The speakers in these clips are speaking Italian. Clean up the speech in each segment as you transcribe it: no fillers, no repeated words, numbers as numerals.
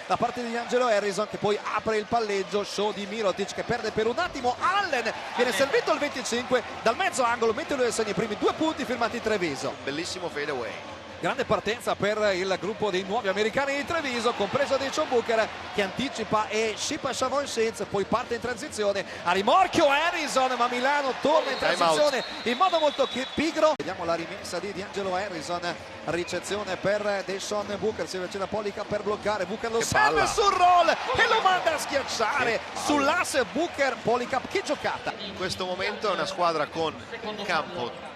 da parte di Angelo Harrison, che poi apre il palleggio. Show di Mirotic che perde per un attimo. Allen viene servito al 25 dal mezzo angolo, mette lui a segno i primi 2 punti firmati Treviso. Bellissimo fade away. Grande partenza per il gruppo dei nuovi americani di Treviso, compreso Dejon Booker che anticipa e shippa Shavon Shields, poi parte in transizione a rimorchio Harrison, ma Milano torna in transizione in modo molto pigro. Vediamo la rimessa di Angelo Harrison, ricezione per Dejon Booker, si avvicina Policap per bloccare, Booker lo serve sul roll e lo manda a schiacciare sull'asse. Booker, Policap, che giocata! In questo momento è una squadra con in campo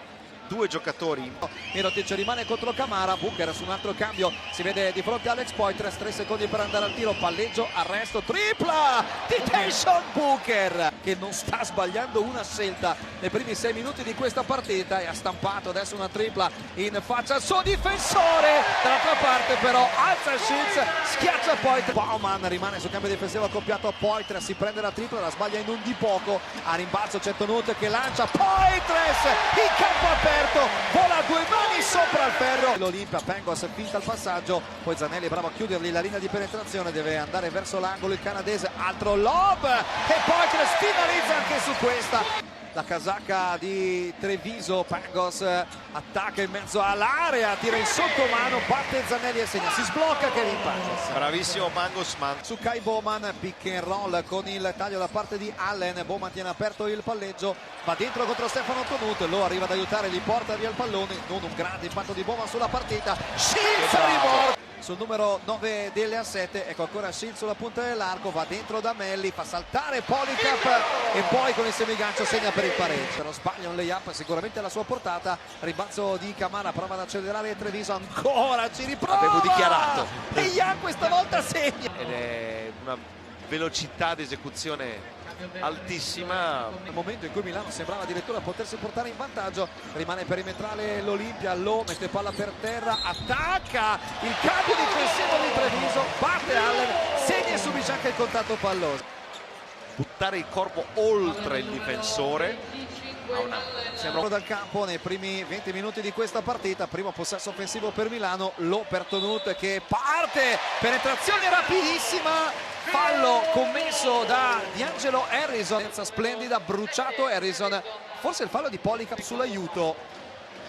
2 giocatori. Mirotic rimane contro Camara, Booker su un altro cambio, si vede di fronte a Alex Poitres, 3 secondi per andare al tiro, palleggio, arresto, tripla di Dejon Booker che non sta sbagliando una scelta nei primi 6 minuti di questa partita e ha stampato adesso una tripla in faccia al suo difensore. Dall'altra parte però alza Shields, schiaccia Poitres, Bauman rimane sul cambio difensivo accoppiato a Poitres, si prende la tripla, la sbaglia in un di poco, a rimbalzo c'è Tonut che lancia Poitres in campo aperto, vola a 2 mani sopra il ferro. L'Olimpia, Pangos finta il passaggio, poi Zanelli è bravo a chiudergli la linea di penetrazione, deve andare verso l'angolo il canadese, altro lob e Poitres finalizza anche su questa. La casacca di Treviso, Pangos attacca in mezzo all'area, tira in sottomano, batte Zanelli e segna, si sblocca Kevin Pangos. Bravissimo Pangos, Su Kai Bowman, pick and roll con il taglio da parte di Allen, Bowman tiene aperto il palleggio, va dentro contro Stefano Tonut, lo arriva ad aiutare, gli porta via il pallone, non un grande impatto di Bowman sulla partita, Shields rimorchia sul numero 9 delle A7, ecco ancora Shields sulla punta dell'arco, va dentro da Melli, fa saltare Policap e poi con il semigancio segna per il pareggio. Se non sbaglia un layup sicuramente alla sua portata, ribalzo di Camara, prova ad accelerare Treviso, ancora ci riprova, avevo dichiarato, e Young questa volta segna ed è una velocità di esecuzione altissima. Nel momento in cui Milano sembrava addirittura potersi portare in vantaggio, rimane perimetrale l'Olimpia, lo mette palla per terra, attacca il cambio difensivo di Treviso, batte Allen, segna e subisce anche il contatto palloso. Buttare il corpo oltre il difensore. Sembra dal campo nei primi 20 minuti di questa partita, primo possesso offensivo per Milano, lo per Tonut che parte, penetrazione rapidissima, fallo commesso da Angelo Harrison, senza splendida, bruciato Harrison, forse il fallo di Policap sull'aiuto.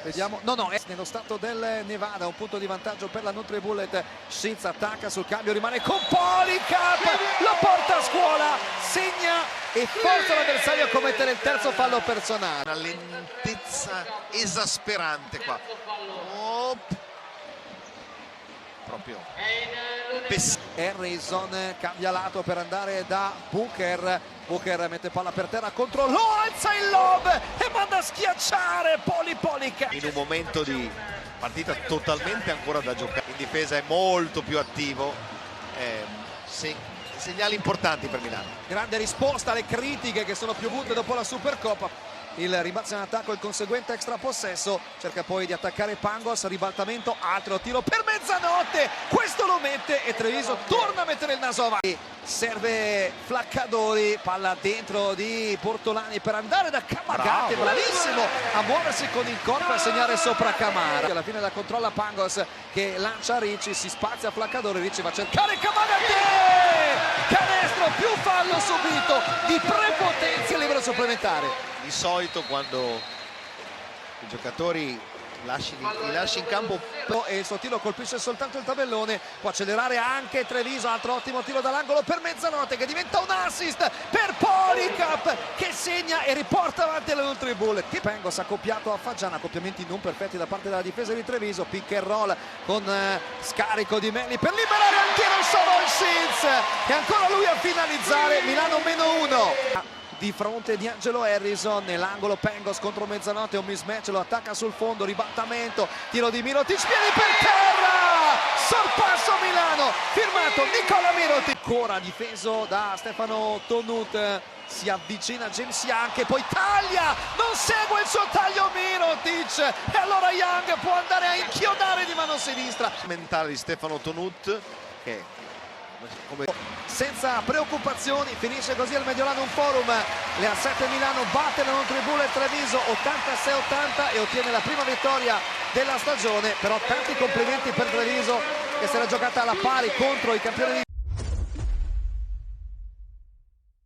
Vediamo, no, è nello stato del Nevada, un punto di vantaggio per la NutriBullet. Shields attacca sul cambio, rimane con Policap, lo porta a scuola, segna e forza l'avversario a commettere il terzo fallo personale. Una lentezza esasperante qua. Proprio Harrison cambia lato per andare da Booker. Booker mette palla per terra contro, lo alza il lob e manda a schiacciare Policap. In un momento di partita totalmente ancora da giocare, in difesa è molto più attivo, segnali importanti per Milano. Grande risposta alle critiche che sono piovute dopo la Supercoppa. Il rimbalzo in attacco, il conseguente extra possesso, cerca poi di attaccare Pangos, ribaltamento, altro tiro per Mezzanotte, questo lo mette e Treviso torna a mettere il naso avanti. Serve Flaccadori, palla dentro di Portolani per andare da Camagate, bravissimo a muoversi con il corpo e a segnare sopra Camara. Alla fine la controlla Pangos che lancia Ricci, si spazia Flaccadori, Ricci va a cercare Camagate, canestro, più fallo subito di prepotenza, libero supplementare. Di solito quando i giocatori li lasci in campo e il suo tiro colpisce soltanto il tabellone, può accelerare anche Treviso, altro ottimo tiro dall'angolo per Mezzanotte che diventa un assist per Policap che segna e riporta avanti la NutriBullet. Pangos accoppiato a Fagiana, accoppiamenti non perfetti da parte della difesa di Treviso, pick and roll con scarico di Melli per liberare anche lo Shavon Shields e ancora lui a finalizzare, Milano -1. Di fronte di Angelo Harrison nell'angolo, Pangos contro Mezzanotte, un mismatch, lo attacca sul fondo, ribattamento, tiro di Mirotic, piedi per terra, sorpasso Milano, firmato Nicola Mirotic, ancora difeso da Stefano Tonut, si avvicina James Young che poi taglia, non segue il suo taglio Mirotic e allora Young può andare a inchiodare di mano sinistra. Mentale di Stefano Tonut che senza preoccupazioni finisce così il Mediolanum Forum. Le A7 Milano batte la NutriBullet Treviso 86-80 e ottiene la prima vittoria della stagione, però tanti complimenti per Treviso che si era giocata alla pari contro i campioni di